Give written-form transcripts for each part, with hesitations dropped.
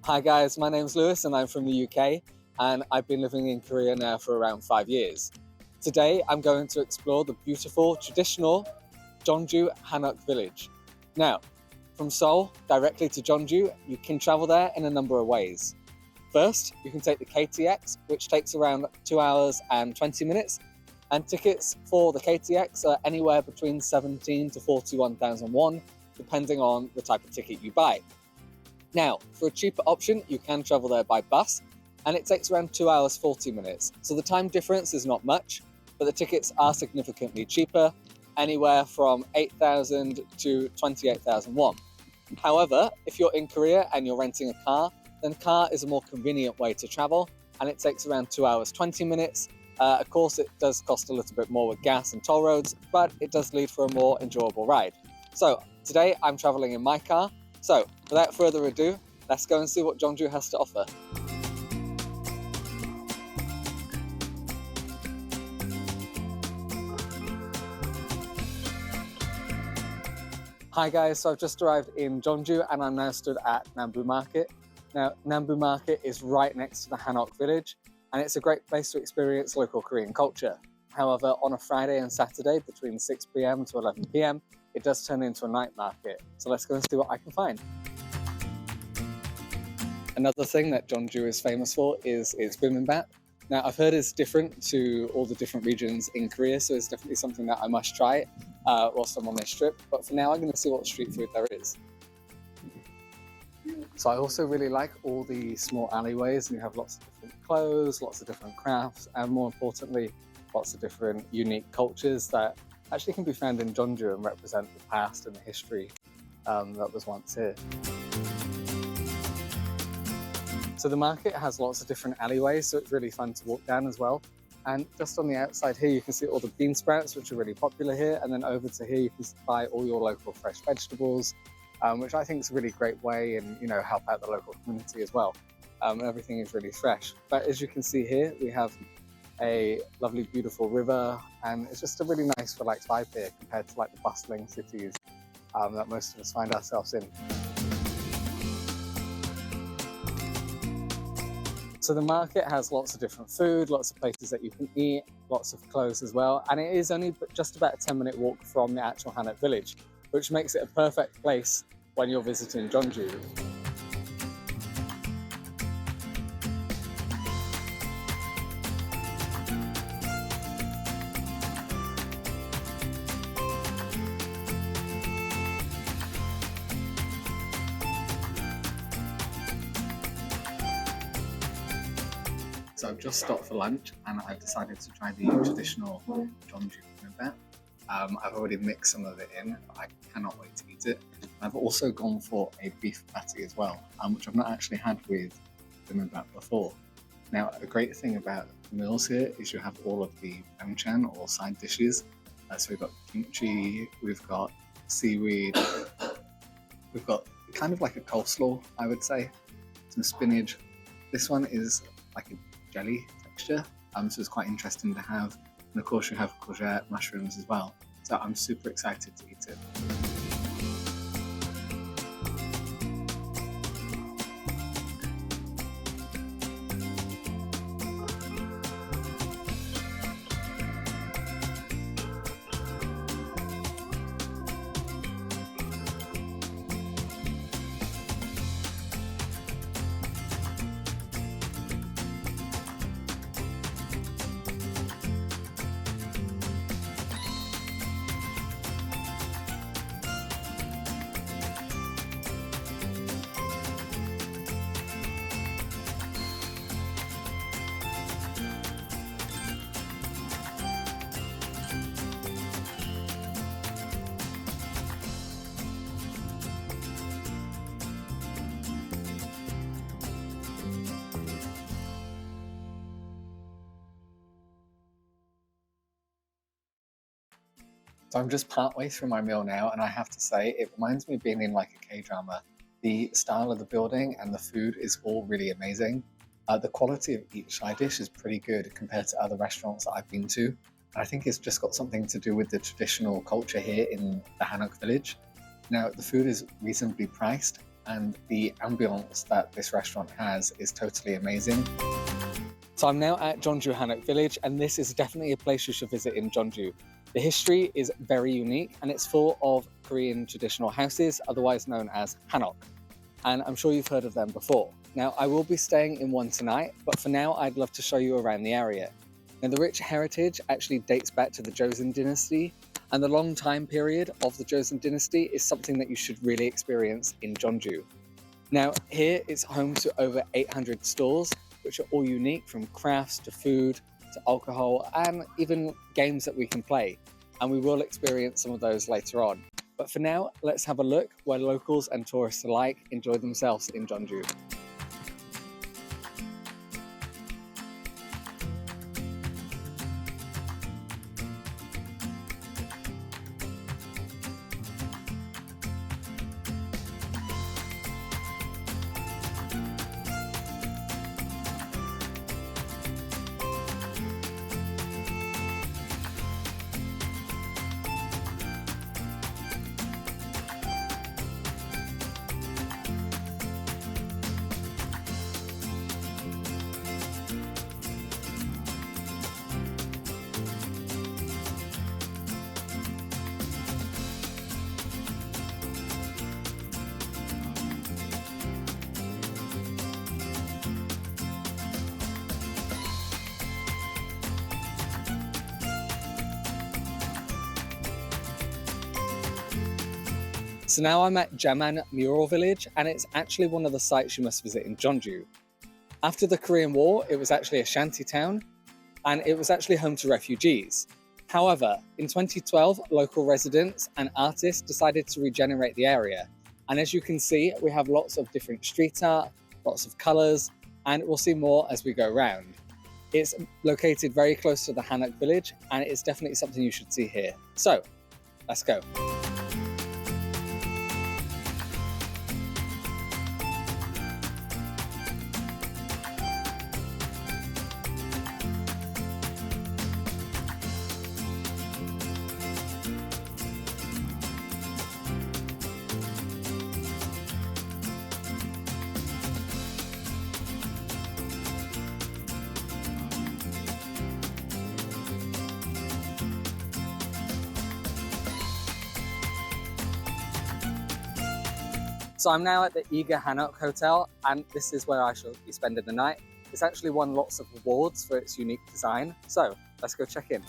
Hi guys, my name's Lewis and I'm from the UK and I've been living in Korea now for around 5 years. Today I'm going to explore the beautiful traditional Jeonju Hanok Village. Now, from Seoul directly to Jeonju, you can travel there in a number of ways. First, you can take the KTX, which takes around 2 hours and 20 minutes, and tickets for the KTX are anywhere between 17 to 41,000 won, depending on the type of ticket you buy. Now, for a cheaper option, you can travel there by bus, and it takes around 2 hours 40 minutes. So the time difference is not much, but the tickets are significantly cheaper, anywhere from 8,000 to 28,000 won. However, if you're in Korea and you're renting a car, then car is a more convenient way to travel, and it takes around 2 hours 20 minutes. Of course, it does cost a little bit more with gas and toll roads, but it does lead for a more enjoyable ride. So today I'm traveling in my car. So without further ado, let's go and see what Jeonju has to offer. Hi guys, so I've just arrived in Jeonju and I'm now stood at Namboo Market. Now, Namboo Market is right next to the Hanok Village and it's a great place to experience local Korean culture. However, on a Friday and Saturday between 6 p.m. to 11 p.m, it does turn into a night market. So let's go and see what I can find. Another thing that Jeonju is famous for is its bibimbap. Now, I've heard it's different to all the different regions in Korea, so it's definitely something that I must try whilst I'm on this trip. But for now, I'm going to see what street food there is. So I also really like all the small alleyways, and you have lots of different clothes, lots of different crafts, and more importantly, lots of different unique cultures that actually can be found in Jeonju and represent the past and the history that was once here. So the market has lots of different alleyways, so it's really fun to walk down as well. And just on the outside here, you can see all the bean sprouts, which are really popular here. And then over to here, you can buy all your local fresh vegetables, which I think is a really great way and, help out the local community as well. And everything is really fresh. But as you can see here, we have a lovely, beautiful river, and it's just a really nice, relaxed vibe here compared to like the bustling cities that most of us find ourselves in. So the market has lots of different food, lots of places that you can eat, lots of clothes as well, and it is only just about a 10-minute walk from the actual Hanok Village, which makes it a perfect place when you're visiting Jeonju. So I've just stopped for lunch and I've decided to try the traditional Jeonju bibimbap. I've already mixed some of it in, but I cannot wait to eat it. I've also gone for a beef patty as well, which I've not actually had with bibimbap before. Now, a great thing about the meals here is you have all of the banchan or side dishes. So we've got kimchi, we've got seaweed, we've got kind of like a coleslaw, I would say, some spinach. This one is like a jelly texture, so it's quite interesting to have. And of course you have courgette, mushrooms as well. So I'm super excited to eat it. So I'm just partway through my meal now, and I have to say, it reminds me of being in like a K-drama. The style of the building and the food is all really amazing. The quality of each side dish is pretty good compared to other restaurants that I've been to. And I think it's just got something to do with the traditional culture here in the Hanok Village. Now, the food is reasonably priced, and the ambience that this restaurant has is totally amazing. So I'm now at Jeonju Hanok Village, and this is definitely a place you should visit in Jeonju. The history is very unique and it's full of Korean traditional houses, otherwise known as Hanok. And I'm sure you've heard of them before. Now, I will be staying in one tonight, but for now, I'd love to show you around the area. Now, the rich heritage actually dates back to the Joseon dynasty, and the long time period of the Joseon dynasty is something that you should really experience in Jeonju. Now, here it's home to over 800 stores, which are all unique, from crafts to food to alcohol and even games that we can play. And we will experience some of those later on. But for now, let's have a look where locals and tourists alike enjoy themselves in Jeonju. So now I'm at Jaman Mural Village, and it's actually one of the sites you must visit in Jeonju. After the Korean War, it was actually a shanty town, and it was actually home to refugees. However, in 2012, local residents and artists decided to regenerate the area. And as you can see, we have lots of different street art, lots of colors, and we'll see more as we go around. It's located very close to the Hanok Village, and it's definitely something you should see here. So, let's go. So I'm now at the Eagga Hanok Hotel, and this is where I shall be spending the night. It's actually won lots of awards for its unique design. So let's go check in.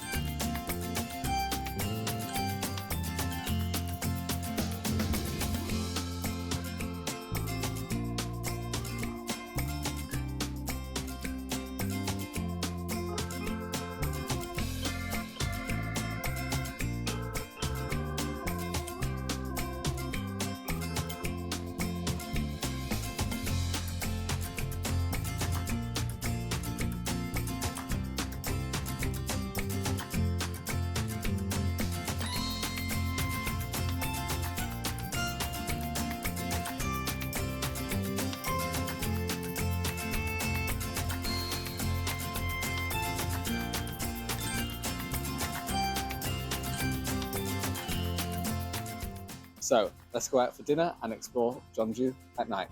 So let's go out for dinner and explore Jeonju at night.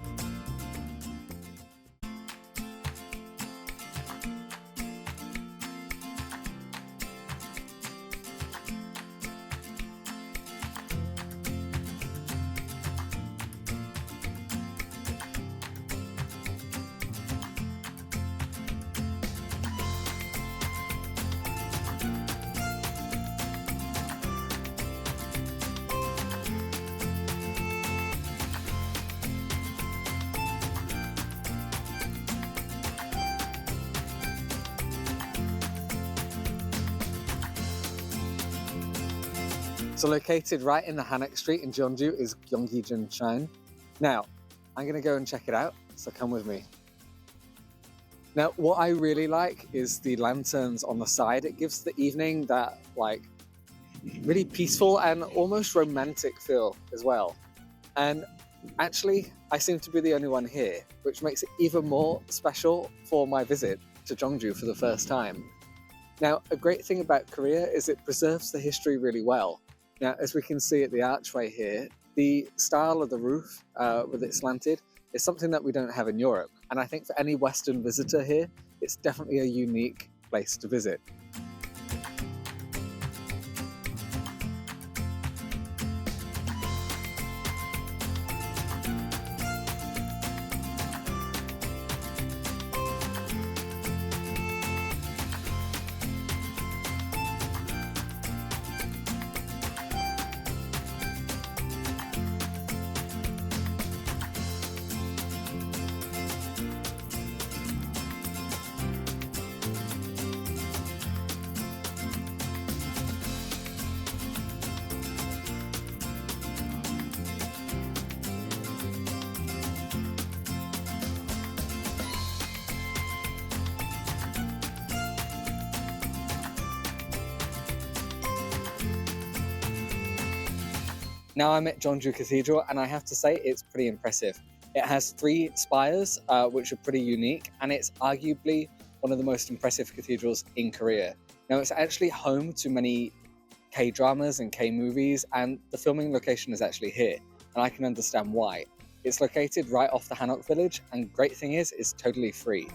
So located right in the Hanok Street in Jeonju is Gyongi Jun Shine. Now, I'm gonna go and check it out, so come with me. Now, what I really like is the lanterns on the side. It gives the evening that really peaceful and almost romantic feel as well. And actually, I seem to be the only one here, which makes it even more special for my visit to Jeonju for the first time. Now, a great thing about Korea is it preserves the history really well. Now, as we can see at the archway here, The style of the roof with it slanted is something that we don't have in Europe. And I think for any Western visitor here, it's definitely a unique place to visit. Now I'm at Jeonju Cathedral, and I have to say it's pretty impressive. It has 3 spires, which are pretty unique, and it's arguably one of the most impressive cathedrals in Korea. Now it's actually home to many K-dramas and K-movies, and the filming location is actually here, and I can understand why. It's located right off the Hanok Village, and great thing is, it's totally free.